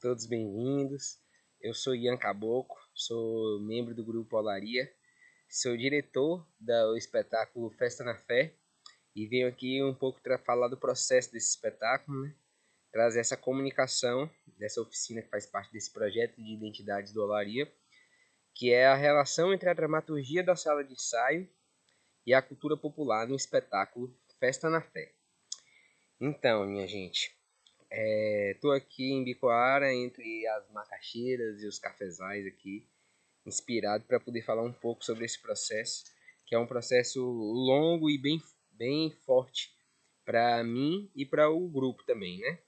todos bem-vindos. Eu sou Ian Caboclo, sou membro do Grupo Olaria, sou diretor do espetáculo Festa na Fé e venho aqui um pouco falar do processo desse espetáculo, né? Trazer essa comunicação dessa oficina que faz parte desse projeto de identidades do Olaria, que é a relação entre a dramaturgia da sala de ensaio e a cultura popular no espetáculo Festa na Fé. Então, minha gente, estou aqui em Bicoara, entre as macaxeiras e os cafezais aqui, inspirado para poder falar um pouco sobre esse processo, que é um processo longo e bem forte para mim e para o grupo também, né?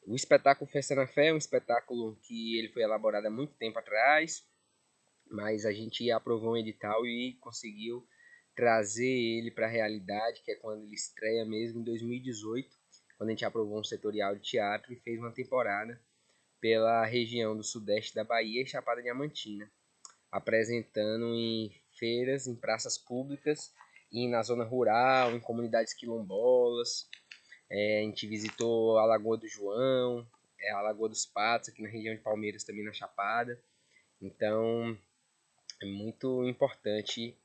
O espetáculo Festa na Fé é um espetáculo que ele foi elaborado há muito tempo atrás, mas a gente aprovou um edital e conseguiu trazer ele para a realidade, que é quando ele estreia mesmo em 2018, quando a gente aprovou um setorial de teatro e fez uma temporada pela região do sudeste da Bahia e Chapada Diamantina, apresentando em feiras, em praças públicas e na zona rural, em comunidades quilombolas. A gente visitou a Lagoa do João, a Lagoa dos Patos, aqui na região de Palmeiras, também na Chapada. Então, é muito importante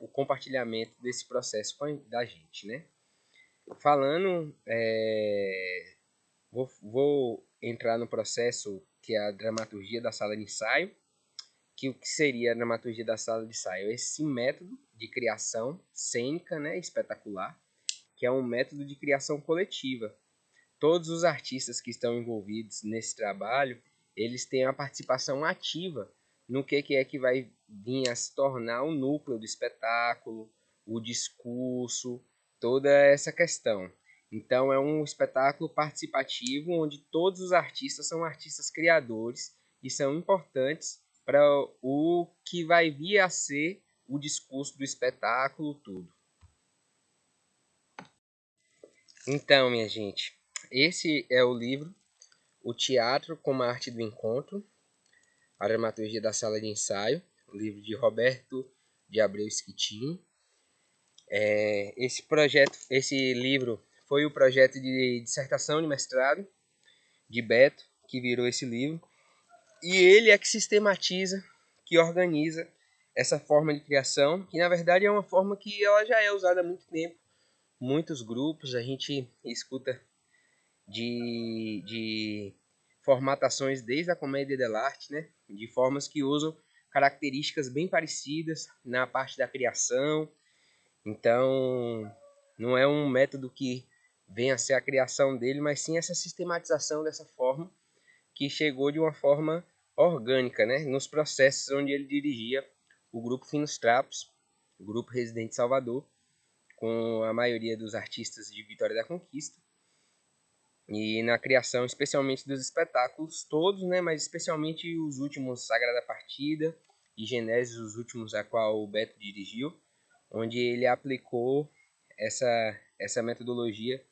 o compartilhamento desse processo da gente, né? Falando, vou entrar no processo que é a dramaturgia da sala de ensaio, que o que seria a dramaturgia da sala de ensaio? Esse método de criação cênica, né, espetacular, que é um método de criação coletiva. Todos os artistas que estão envolvidos nesse trabalho, eles têm a participação ativa no que é que vai vir a se tornar o núcleo do espetáculo, o discurso, toda essa questão. Então é um espetáculo participativo onde todos os artistas são artistas criadores e são importantes para o que vai vir a ser o discurso do espetáculo, tudo. Então, minha gente, esse é o livro O Teatro como a Arte do Encontro, a Dramaturgia da Sala de Ensaio, o livro de Roberto de Abreu Schettini. Esse livro foi o projeto de dissertação de mestrado de Beto, que virou esse livro. E ele é que sistematiza, que organiza essa forma de criação, que na verdade é uma forma que ela já é usada há muito tempo. Muitos grupos a gente escuta de formatações desde a comédia dell'arte, né? De formas que usam características bem parecidas na parte da criação. Então, não é um método que venha a ser a criação dele, mas sim essa sistematização dessa forma que chegou de uma forma orgânica, né? Nos processos onde ele dirigia o grupo Finos Trapos, o grupo Residente Salvador, com a maioria dos artistas de Vitória da Conquista, e na criação especialmente dos espetáculos todos, né, mas especialmente os últimos Sagrada Partida e Genésio, os últimos a qual o Beto dirigiu, onde ele aplicou essa metodologia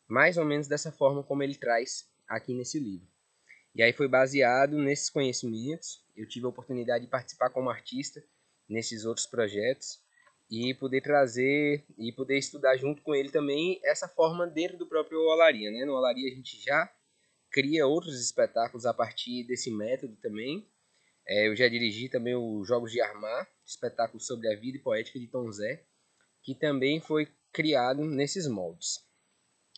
mais ou menos dessa forma como ele traz aqui nesse livro. E aí foi baseado nesses conhecimentos, eu tive a oportunidade de participar como artista nesses outros projetos e poder trazer e poder estudar junto com ele também essa forma dentro do próprio Olaria, né? No Olaria a gente já cria outros espetáculos a partir desse método também. Eu já dirigi também os Jogos de Armar, espetáculo sobre a vida e poética de Tom Zé, que também foi criado nesses moldes.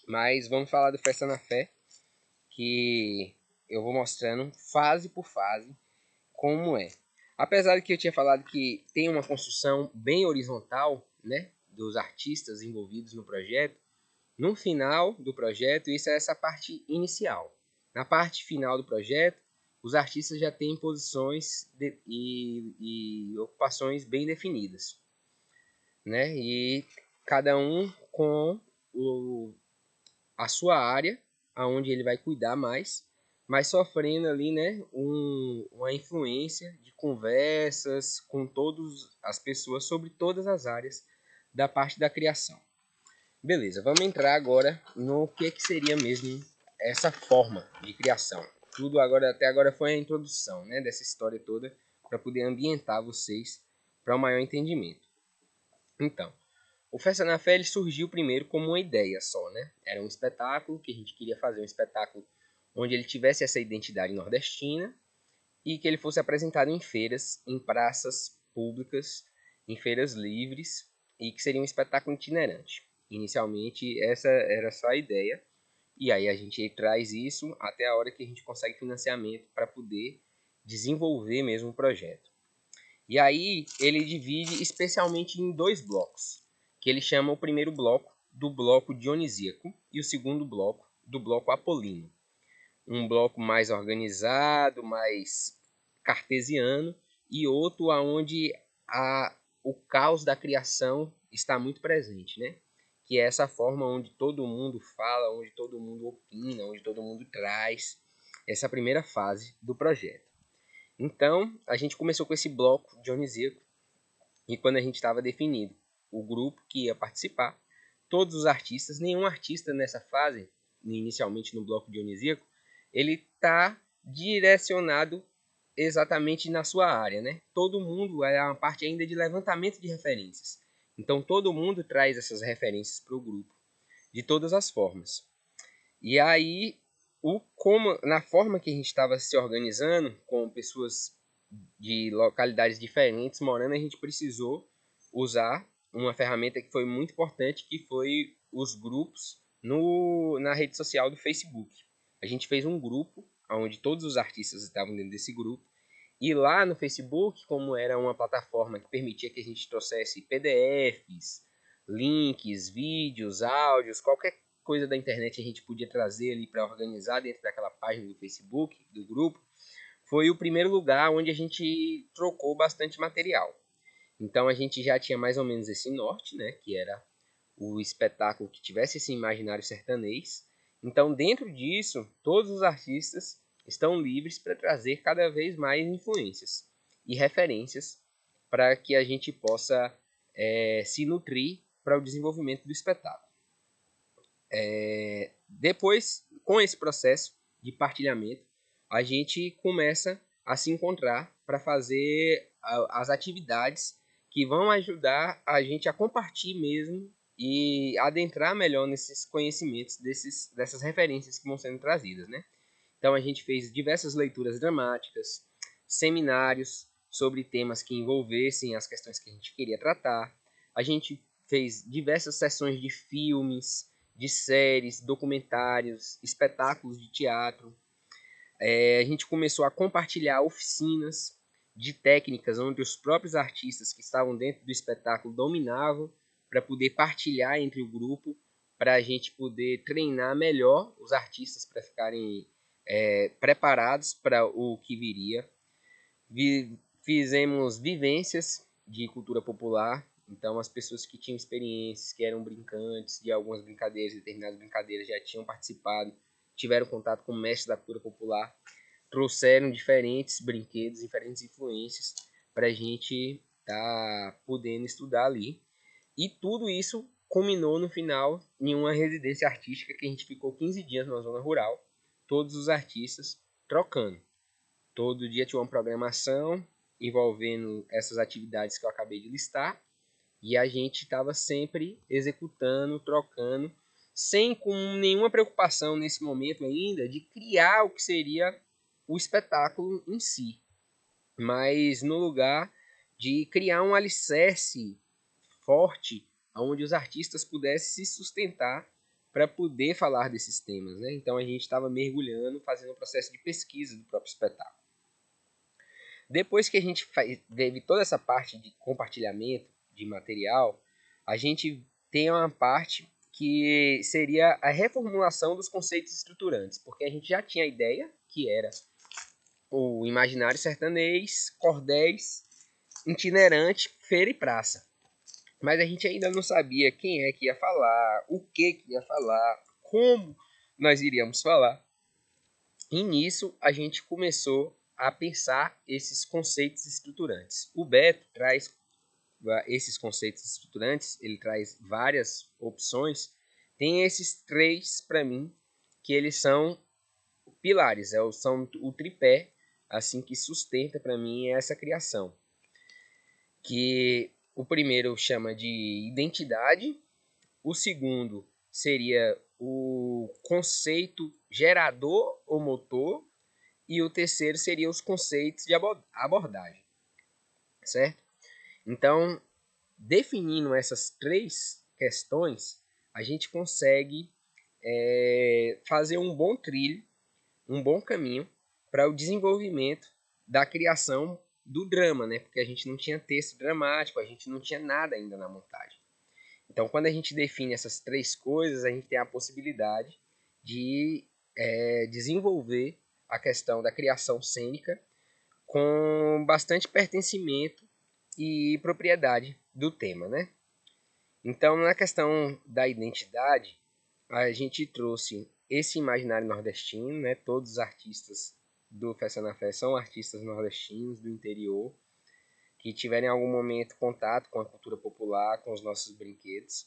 Mas vamos falar do Festa na Fé, que eu vou mostrando fase por fase como é. Apesar de que eu tinha falado que tem uma construção bem horizontal, né, dos artistas envolvidos no projeto, no final do projeto, isso é essa parte inicial. Na parte final do projeto, os artistas já têm posições e ocupações bem definidas, né? E cada um com a sua área, aonde ele vai cuidar mais, mas sofrendo ali, né, uma influência de conversas com todas as pessoas sobre todas as áreas da parte da criação. Beleza, vamos entrar agora no que seria mesmo essa forma de criação. Tudo agora, até agora foi a introdução, né, dessa história toda para poder ambientar vocês para um maior entendimento. Então, o Festa na Fé ele surgiu primeiro como uma ideia só, né? Era um espetáculo que a gente queria fazer, um espetáculo onde ele tivesse essa identidade nordestina e que ele fosse apresentado em feiras, em praças públicas, em feiras livres, e que seria um espetáculo itinerante. Inicialmente, essa era só a ideia, e aí a gente traz isso até a hora que a gente consegue financiamento para poder desenvolver mesmo o projeto. E aí ele divide especialmente em 2 blocos, que ele chama o primeiro bloco do bloco dionisíaco e o segundo bloco do bloco apolíneo. Um bloco mais organizado, mais cartesiano, e outro onde o caos da criação está muito presente, né? Que é essa forma onde todo mundo fala, onde todo mundo opina, onde todo mundo traz essa primeira fase do projeto. Então, a gente começou com esse bloco dionisíaco, e quando a gente estava definido o grupo que ia participar, todos os artistas, nenhum artista nessa fase, inicialmente no bloco dionisíaco, ele está direcionado exatamente na sua área, né? Todo mundo é uma parte ainda de levantamento de referências. Então todo mundo traz essas referências para o grupo, de todas as formas. E aí, na forma que a gente estava se organizando, com pessoas de localidades diferentes morando, a gente precisou usar uma ferramenta que foi muito importante, que foi os grupos na rede social do Facebook. A gente fez um grupo onde todos os artistas estavam dentro desse grupo, e lá no Facebook, como era uma plataforma que permitia que a gente trouxesse PDFs, links, vídeos, áudios, qualquer coisa da internet a gente podia trazer ali para organizar dentro daquela página do Facebook, do grupo, foi o primeiro lugar onde a gente trocou bastante material. Então a gente já tinha mais ou menos esse norte, né, que era o espetáculo que tivesse esse imaginário sertanês. Então dentro disso, todos os artistas estão livres para trazer cada vez mais influências e referências para que a gente possa se nutrir para o desenvolvimento do espetáculo. Depois, com esse processo de partilhamento, a gente começa a se encontrar para fazer as atividades que vão ajudar a gente a compartilhar mesmo e adentrar melhor nesses conhecimentos, dessas referências que vão sendo trazidas, né? Então a gente fez diversas leituras dramáticas, seminários sobre temas que envolvessem as questões que a gente queria tratar. A gente fez diversas sessões de filmes, de séries, documentários, espetáculos de teatro. A gente começou a compartilhar oficinas de técnicas onde os próprios artistas que estavam dentro do espetáculo dominavam para poder partilhar entre o grupo, para a gente poder treinar melhor os artistas para ficarem preparados para o que viria. Fizemos vivências de cultura popular, então as pessoas que tinham experiências, que eram brincantes de algumas brincadeiras, determinadas brincadeiras, já tinham participado, tiveram contato com o mestre da cultura popular, trouxeram diferentes brinquedos, diferentes influências para a gente estar podendo estudar ali. E tudo isso culminou no final em uma residência artística que a gente ficou 15 dias na zona rural, todos os artistas trocando. Todo dia tinha uma programação envolvendo essas atividades que eu acabei de listar, e a gente estava sempre executando, trocando, sem com nenhuma preocupação nesse momento ainda de criar o que seria o espetáculo em si, mas no lugar de criar um alicerce forte onde os artistas pudessem se sustentar para poder falar desses temas, né? Então a gente estava mergulhando, fazendo um processo de pesquisa do próprio espetáculo. Depois que a gente teve toda essa parte de compartilhamento de material, a gente tem uma parte que seria a reformulação dos conceitos estruturantes, porque a gente já tinha a ideia, que era o imaginário sertanês, cordéis, itinerante, feira e praça. Mas a gente ainda não sabia quem é que ia falar, o que ia falar, como nós iríamos falar. E nisso a gente começou a pensar esses conceitos estruturantes. O Beto traz esses conceitos estruturantes, ele traz várias opções. Tem esses 3 para mim, que eles são pilares, são o tripé assim que sustenta para mim essa criação. Que o primeiro chama de identidade, o segundo seria o conceito gerador ou motor, e o terceiro seria os conceitos de abordagem, certo? Então, definindo essas três questões, a gente consegue fazer um bom trilho, um bom caminho para o desenvolvimento da criação do drama, né? Porque a gente não tinha texto dramático, a gente não tinha nada ainda na montagem. Então, quando a gente define essas três coisas, a gente tem a possibilidade de desenvolver a questão da criação cênica com bastante pertencimento e propriedade do tema, né? Então, na questão da identidade, a gente trouxe esse imaginário nordestino, né? Todos os artistas do Festa na Fé são artistas nordestinos do interior que tiveram em algum momento contato com a cultura popular, com os nossos brinquedos.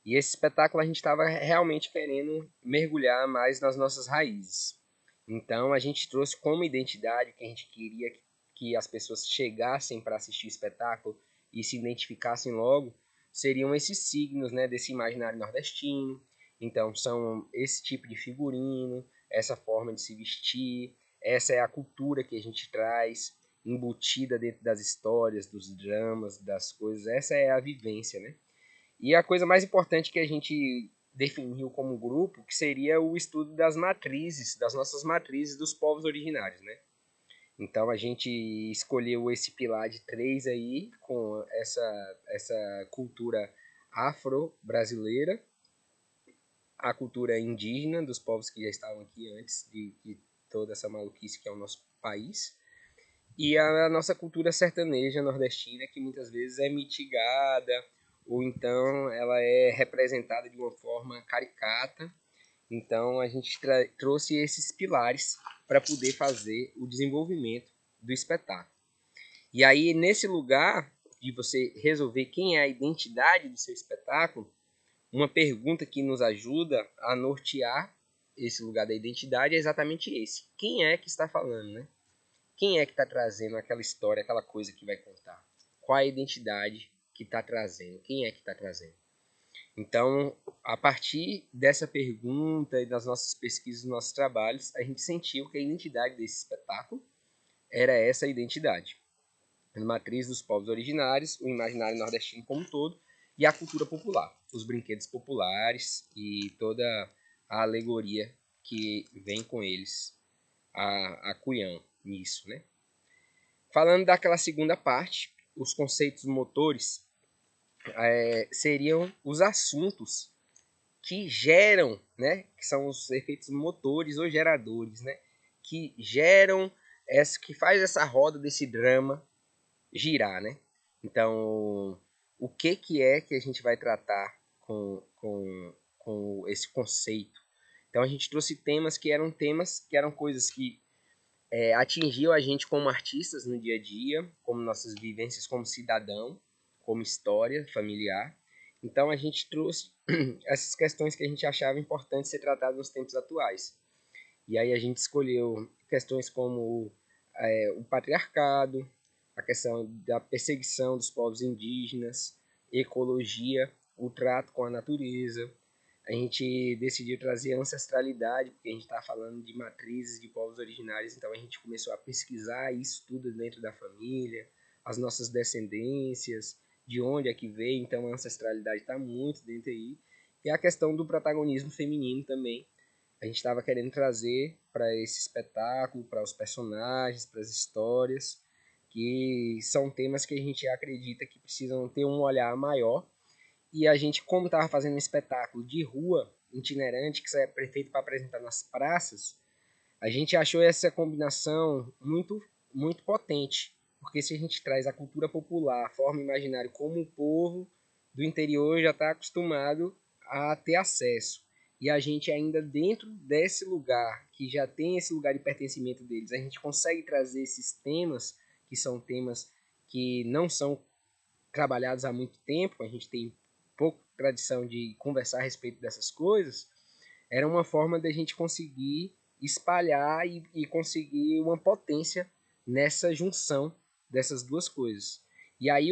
E esse espetáculo a gente estava realmente querendo mergulhar mais nas nossas raízes. Então a gente trouxe como identidade que a gente queria que as pessoas chegassem para assistir o espetáculo e se identificassem logo, seriam esses signos, né, desse imaginário nordestino. Então são esse tipo de figurino, essa forma de se vestir, essa é a cultura que a gente traz, embutida dentro das histórias, dos dramas, das coisas. Essa é a vivência, né? E a coisa mais importante que a gente definiu como grupo, que seria o estudo das matrizes, das nossas matrizes dos povos originários, né? Então a gente escolheu esse pilar de três aí, com essa cultura afro-brasileira, a cultura indígena dos povos que já estavam aqui antes de toda essa maluquice que é o nosso país, e a nossa cultura sertaneja nordestina, que muitas vezes é mitigada, ou então ela é representada de uma forma caricata. Então a gente trouxe esses pilares para poder fazer o desenvolvimento do espetáculo. E aí, nesse lugar de você resolver quem é a identidade do seu espetáculo, uma pergunta que nos ajuda a nortear esse lugar da identidade é exatamente esse. Quem é que está falando, né? Quem é que está trazendo aquela história, aquela coisa que vai contar? Qual a identidade que está trazendo? Quem é que está trazendo? Então, a partir dessa pergunta e das nossas pesquisas, dos nossos trabalhos, a gente sentiu que a identidade desse espetáculo era essa identidade. A matriz dos povos originários, o imaginário nordestino como um todo e a cultura popular, os brinquedos populares e toda a alegoria que vem com eles, a Cunhão nisso, né? Falando daquela segunda parte, os conceitos motores seriam os assuntos que geram, né, que são os efeitos motores ou geradores, né, que geram, que faz essa roda desse drama girar, né? Então, o que é que a gente vai tratar com esse conceito? Então, a gente trouxe temas que eram coisas que atingiu a gente como artistas no dia a dia, como nossas vivências como cidadão, como história familiar. Então a gente trouxe essas questões que a gente achava importante ser tratadas nos tempos atuais. E aí a gente escolheu questões como o patriarcado, a questão da perseguição dos povos indígenas, ecologia, o trato com a natureza, a gente decidiu trazer ancestralidade, porque a gente está falando de matrizes de povos originários, então a gente começou a pesquisar isso tudo dentro da família, as nossas descendências, de onde é que veio, então a ancestralidade está muito dentro aí. E a questão do protagonismo feminino também, a gente estava querendo trazer para esse espetáculo, para os personagens, para as histórias, que são temas que a gente acredita que precisam ter um olhar maior. E a gente, como estava fazendo um espetáculo de rua itinerante, que é prefeito para apresentar nas praças, a gente achou essa combinação muito potente. Porque se a gente traz a cultura popular, a forma imaginária, como o povo do interior já está acostumado a ter acesso. E a gente ainda dentro desse lugar, que já tem esse lugar de pertencimento deles, a gente consegue trazer esses temas, que são temas que não são trabalhados há muito tempo, a gente tem pouco tradição de conversar a respeito dessas coisas, era uma forma da gente conseguir espalhar e conseguir uma potência nessa junção dessas duas coisas. E aí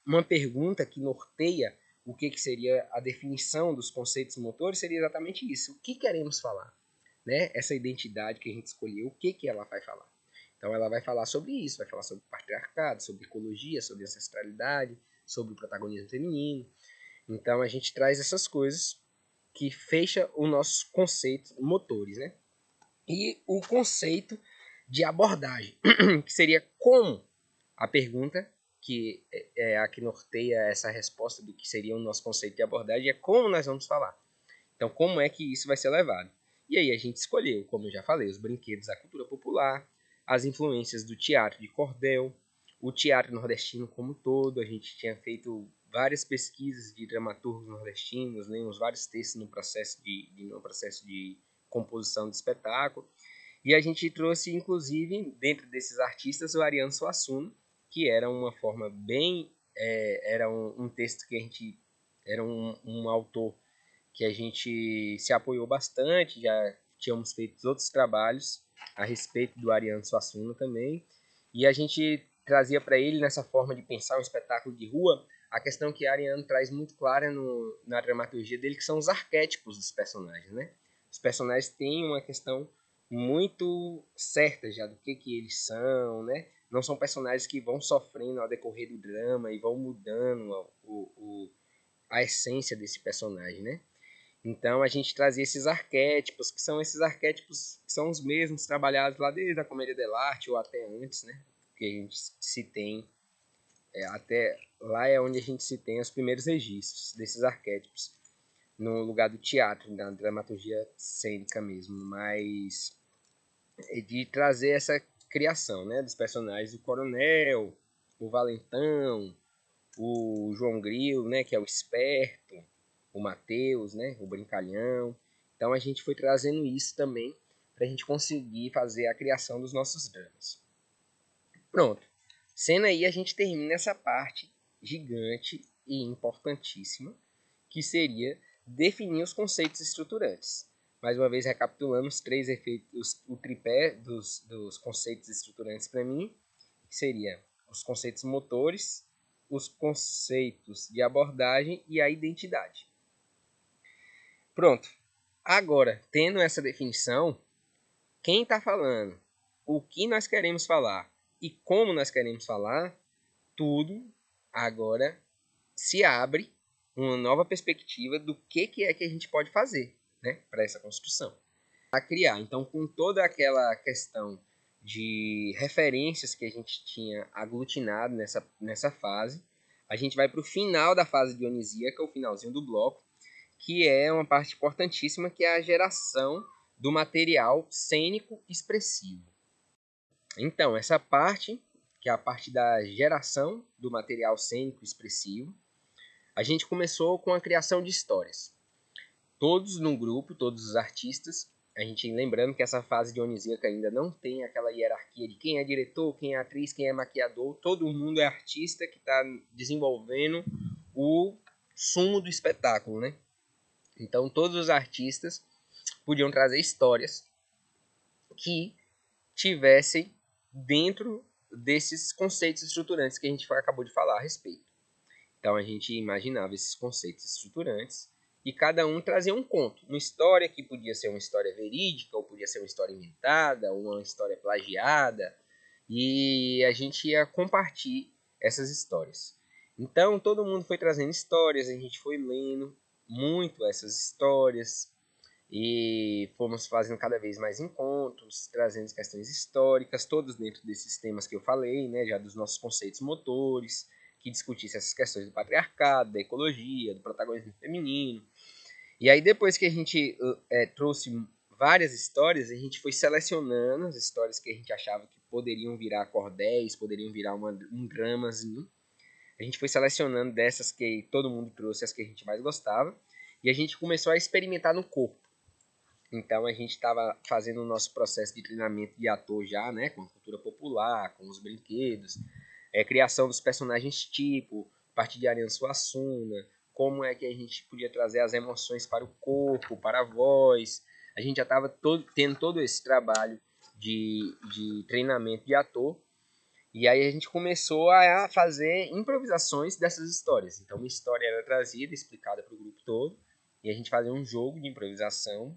uma pergunta que norteia o que seria a definição dos conceitos motores seria exatamente isso. O que queremos falar? né, essa identidade que a gente escolheu, o que ela vai falar. Então ela vai falar sobre isso, vai falar sobre patriarcado, sobre ecologia, sobre ancestralidade, sobre o protagonismo feminino. Então a gente traz essas coisas que fecha o nosso conceito motores, né? E o conceito de abordagem, que seria como a pergunta que é a que norteia essa resposta do que seria o nosso conceito de abordagem é como nós vamos falar. Então, como é que isso vai ser levado? E aí a gente escolheu, como eu já falei, os brinquedos da cultura popular, as influências do teatro de cordel, o teatro nordestino como um todo. A gente tinha feito várias pesquisas de dramaturgos nordestinos, lemos vários textos no processo de composição de espetáculo. E a gente trouxe, inclusive, dentro desses artistas, o Ariano Suassuna, que era uma forma bem... era um texto que a gente... Era um autor que a gente se apoiou bastante, já tínhamos feito outros trabalhos a respeito do Ariano Suassuna também, e a gente trazia para ele, nessa forma de pensar um espetáculo de rua, a questão que Ariano traz muito clara na dramaturgia dele, que são os arquétipos dos personagens, né? Os personagens têm uma questão muito certa já do que eles são, né? Não são personagens que vão sofrendo ao decorrer do drama e vão mudando a essência desse personagem, né? Então a gente trazia esses arquétipos, que são esses arquétipos que são os mesmos trabalhados lá desde a comédia dell'arte ou até antes, né? Que a gente se tem, até lá é onde a gente se tem os primeiros registros desses arquétipos, no lugar do teatro, na dramaturgia cênica mesmo, mas de trazer essa criação, né? Dos personagens, o Coronel, o Valentão, o João Grilo, né, que é o esperto, o Mateus, né, o brincalhão. Então a gente foi trazendo isso também para a gente conseguir fazer a criação dos nossos dramas. Pronto. Sendo aí, a gente termina essa parte gigante e importantíssima, que seria definir os conceitos estruturantes. Mais uma vez, recapitulando os três efeitos, o tripé dos conceitos estruturantes para mim, que seria os conceitos motores, os conceitos de abordagem e a identidade. Pronto. Agora, tendo essa definição, quem está falando, o que nós queremos falar e como nós queremos falar, tudo agora se abre uma nova perspectiva do que é que a gente pode fazer, né, para essa construção. A criar. Então, com toda aquela questão de referências que a gente tinha aglutinado nessa fase, a gente vai para o final da fase dionisíaca, o finalzinho do bloco, que é uma parte importantíssima, que é a geração do material cênico expressivo. Então, essa parte, que é a parte da geração do material cênico expressivo, a gente começou com a criação de histórias. Todos no grupo, todos os artistas, a gente lembrando que essa fase dionisíaca ainda não tem aquela hierarquia de quem é diretor, quem é atriz, quem é maquiador, todo mundo é artista que está desenvolvendo o sumo do espetáculo, né? Então todos os artistas podiam trazer histórias que tivessem dentro desses conceitos estruturantes que a gente acabou de falar a respeito. Então a gente imaginava esses conceitos estruturantes e cada um trazia um conto, uma história que podia ser uma história verídica, ou podia ser uma história inventada, ou uma história plagiada, e a gente ia compartilhar essas histórias. Então todo mundo foi trazendo histórias, a gente foi lendo muito essas histórias e fomos fazendo cada vez mais encontros, trazendo questões históricas, todos dentro desses temas que eu falei, né, já dos nossos conceitos motores, que discutisse essas questões do patriarcado, da ecologia, do protagonismo feminino. E aí depois que a gente trouxe várias histórias, a gente foi selecionando as histórias que a gente achava que poderiam virar cordéis, poderiam virar um dramazinho. A gente foi selecionando dessas que todo mundo trouxe, as que a gente mais gostava, e a gente começou a experimentar no corpo. Então a gente estava fazendo o nosso processo de treinamento de ator já, né, com a cultura popular, com os brinquedos, criação dos personagens tipo, a partir de Ariano Suassuna, como é que a gente podia trazer as emoções para o corpo, para a voz. A gente já estava tendo todo esse trabalho de treinamento de ator, e aí a gente começou a fazer improvisações dessas histórias. Então uma história era trazida, explicada para o grupo todo, e a gente fazia um jogo de improvisação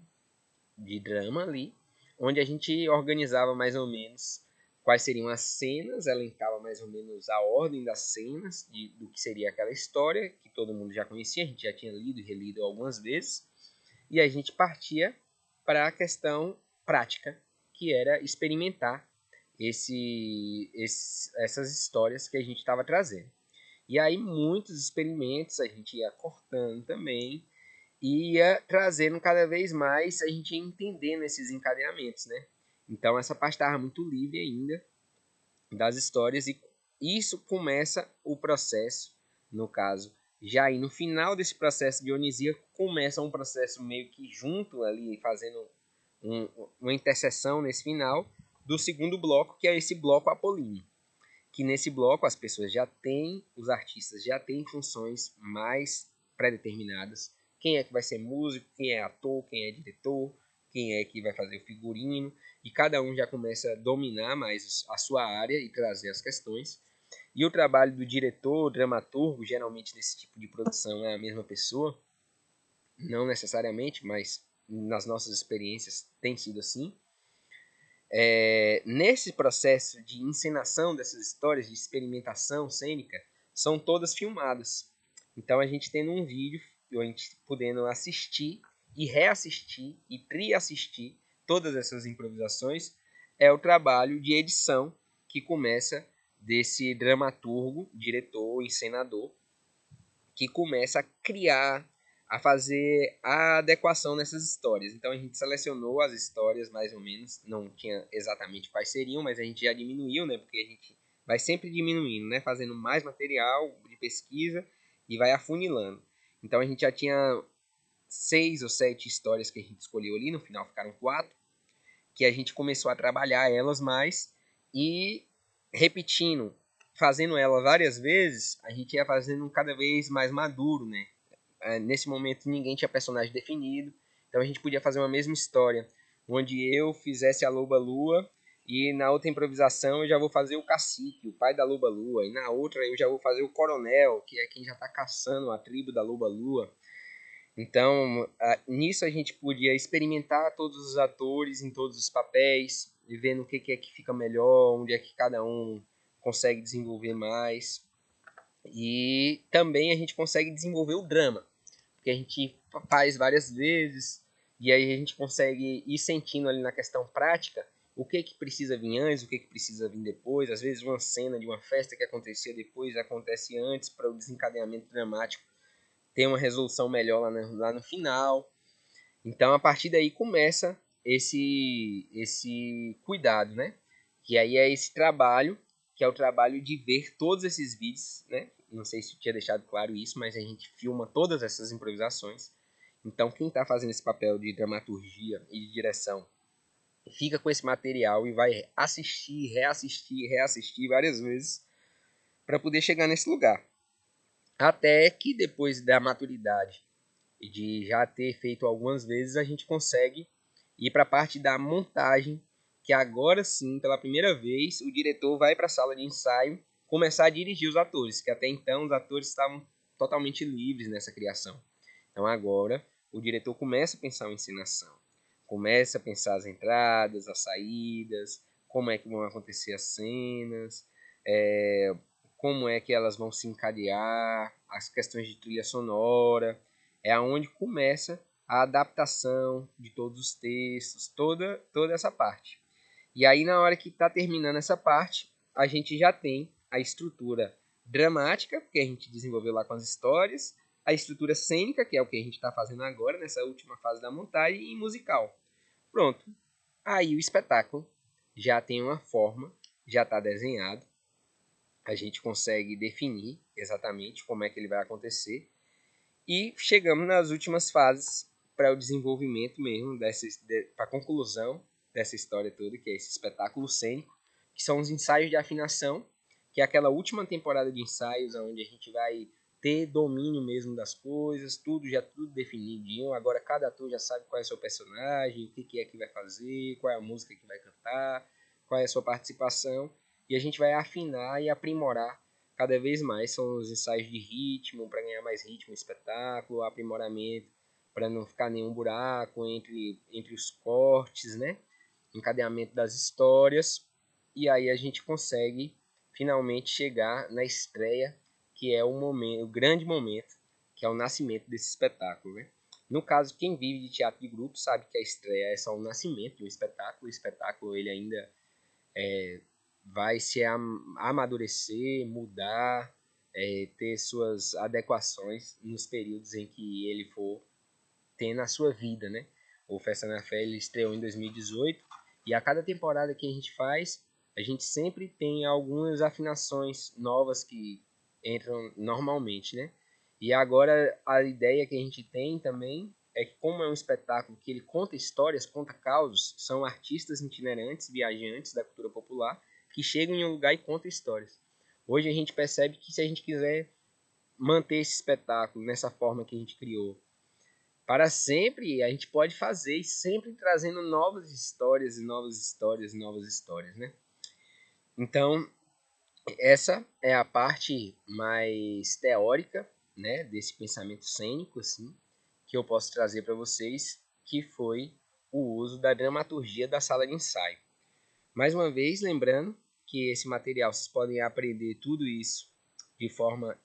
de drama ali, onde a gente organizava mais ou menos quais seriam as cenas, elencava mais ou menos a ordem das cenas do que seria aquela história, que todo mundo já conhecia, a gente já tinha lido e relido algumas vezes, e a gente partia para a questão prática, que era experimentar essas histórias que a gente estava trazendo. E aí muitos experimentos a gente ia cortando também, e ia trazendo cada vez mais, a gente ia entendendo esses encadeamentos, né? Então essa parte estava muito livre ainda das histórias, e isso começa o processo, no caso. Já aí no final desse processo dionisíaco começa um processo meio que junto ali, fazendo uma interseção nesse final do segundo bloco, que é esse bloco apolíneo. Que nesse bloco as pessoas já têm, os artistas já têm funções mais pré-determinadas. Quem é que vai ser músico, quem é ator, quem é diretor, quem é que vai fazer o figurino, e cada um já começa a dominar mais a sua área e trazer as questões. E o trabalho do diretor, dramaturgo, geralmente nesse tipo de produção é a mesma pessoa, não necessariamente, mas nas nossas experiências tem sido assim. Nesse processo de encenação dessas histórias, de experimentação cênica, são todas filmadas. Então a gente tendo um vídeo, a gente podendo assistir e reassistir e triassistir todas essas improvisações, é o trabalho de edição que começa desse dramaturgo, diretor, encenador, que começa a criar, a fazer a adequação nessas histórias. Então a gente selecionou as histórias mais ou menos, não tinha exatamente quais seriam, mas a gente já diminuiu, né? Porque a gente vai sempre diminuindo, né? Fazendo mais material de pesquisa e vai afunilando. Então a gente já tinha 6 ou 7 histórias que a gente escolheu ali, no final ficaram 4, que a gente começou a trabalhar elas mais e repetindo, fazendo ela várias vezes, a gente ia fazendo cada vez mais maduro, né? Nesse momento ninguém tinha personagem definido, então a gente podia fazer uma mesma história, onde eu fizesse a Loba Lua e na outra improvisação eu já vou fazer o cacique, o pai da Loba Lua, e na outra eu já vou fazer o coronel, que é quem já está caçando a tribo da Loba Lua. Então, nisso a gente podia experimentar todos os atores em todos os papéis, e vendo o que é que fica melhor, onde é que cada um consegue desenvolver mais. E também a gente consegue desenvolver o drama, porque a gente faz várias vezes, e aí a gente consegue ir sentindo ali na questão prática o que precisa vir antes, o que precisa vir depois. Às vezes uma cena de uma festa que acontecia depois acontece antes, para o desencadeamento dramático ter uma resolução melhor lá no final. Então, a partir daí começa esse cuidado, né? Que aí é esse trabalho, que é o trabalho de ver todos esses vídeos, né? Não sei se eu tinha deixado claro isso, mas a gente filma todas essas improvisações. Então, quem está fazendo esse papel de dramaturgia e de direção fica com esse material e vai assistir, reassistir, reassistir várias vezes para poder chegar nesse lugar. Até que depois da maturidade e de já ter feito algumas vezes, a gente consegue ir para a parte da montagem, que agora sim, pela primeira vez, o diretor vai para a sala de ensaio começar a dirigir os atores, que até então os atores estavam totalmente livres nessa criação. Então agora o diretor começa a pensar a encenação, começa a pensar as entradas, as saídas, como é que vão acontecer as cenas, como é que elas vão se encadear, as questões de trilha sonora. É aonde começa a adaptação de todos os textos, toda essa parte. E aí, na hora que está terminando essa parte, a gente já tem a estrutura dramática, porque a gente desenvolveu lá com as histórias, a estrutura cênica, que é o que a gente está fazendo agora, nessa última fase da montagem, e musical. Pronto. Aí o espetáculo já tem uma forma, já está desenhado, a gente consegue definir exatamente como é que ele vai acontecer, e chegamos nas últimas fases para o desenvolvimento mesmo, para a conclusão dessa história toda, que é esse espetáculo cênico, que são os ensaios de afinação, que é aquela última temporada de ensaios onde a gente vai ter domínio mesmo das coisas, tudo definidinho. Agora cada ator já sabe qual é o seu personagem, o que é que vai fazer, qual é a música que vai cantar, qual é a sua participação, e a gente vai afinar e aprimorar cada vez mais. São os ensaios de ritmo, para ganhar mais ritmo no espetáculo, aprimoramento para não ficar nenhum buraco entre os cortes, né? Encadeamento das histórias. E aí a gente consegue finalmente chegar na estreia, que é o grande momento, que é o nascimento desse espetáculo, né? No caso, quem vive de teatro de grupo sabe que a estreia é só o nascimento de um espetáculo. O espetáculo ele ainda vai se amadurecer, mudar, ter suas adequações nos períodos em que ele for ter na sua vida, né? O Festa na Fé ele estreou em 2018 e a cada temporada que a gente faz, a gente sempre tem algumas afinações novas que entram normalmente, né? E agora a ideia que a gente tem também é que como é um espetáculo que ele conta histórias, conta causos, são artistas itinerantes, viajantes da cultura popular, que chegam em um lugar e contam histórias. Hoje a gente percebe que se a gente quiser manter esse espetáculo nessa forma que a gente criou, para sempre, a gente pode fazer e sempre trazendo novas histórias e novas histórias e novas histórias, né? Então, essa é a parte mais teórica, né, desse pensamento cênico, assim, que eu posso trazer para vocês, que foi o uso da dramaturgia da sala de ensaio. Mais uma vez, lembrando que esse material vocês podem aprender tudo isso de forma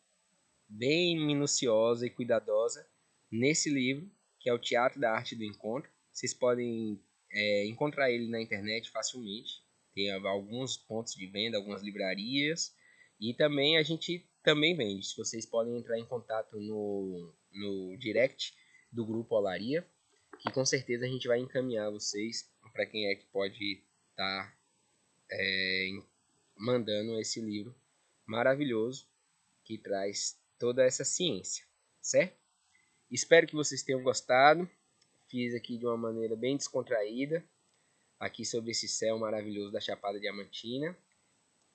bem minuciosa e cuidadosa nesse livro, que é o Teatro da Arte do Encontro. Vocês podem encontrar ele na internet facilmente. Tem alguns pontos de venda, algumas livrarias. E também a gente também vende. Se vocês podem entrar em contato no direct do Grupo Olaria, que com certeza a gente vai encaminhar vocês para quem é que pode estar mandando esse livro maravilhoso que traz toda essa ciência, certo? Espero que vocês tenham gostado. Fiz aqui de uma maneira bem descontraída, aqui sobre esse céu maravilhoso da Chapada Diamantina,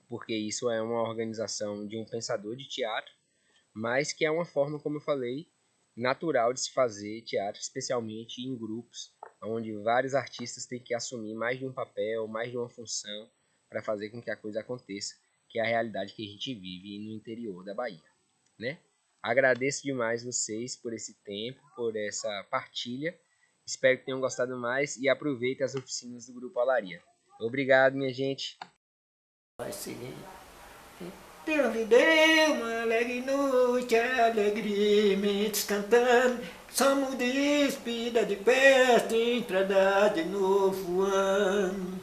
porque isso é uma organização de um pensador de teatro, mas que é uma forma, como eu falei, natural de se fazer teatro, especialmente em grupos, onde vários artistas têm que assumir mais de um papel, mais de uma função, para fazer com que a coisa aconteça, que é a realidade que a gente vive no interior da Bahia, né? Agradeço demais vocês por esse tempo, por essa partilha. Espero que tenham gostado mais e aproveitem as oficinas do Grupo Olaria. Obrigado, minha gente. Vai seguir. Deus lhe deu uma alegre noite, alegremente cantando. Somos despida de festa, entrada de novo ano.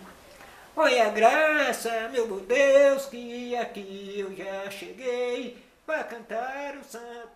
Olha a graça, meu Deus, que aqui eu já cheguei para cantar o santo.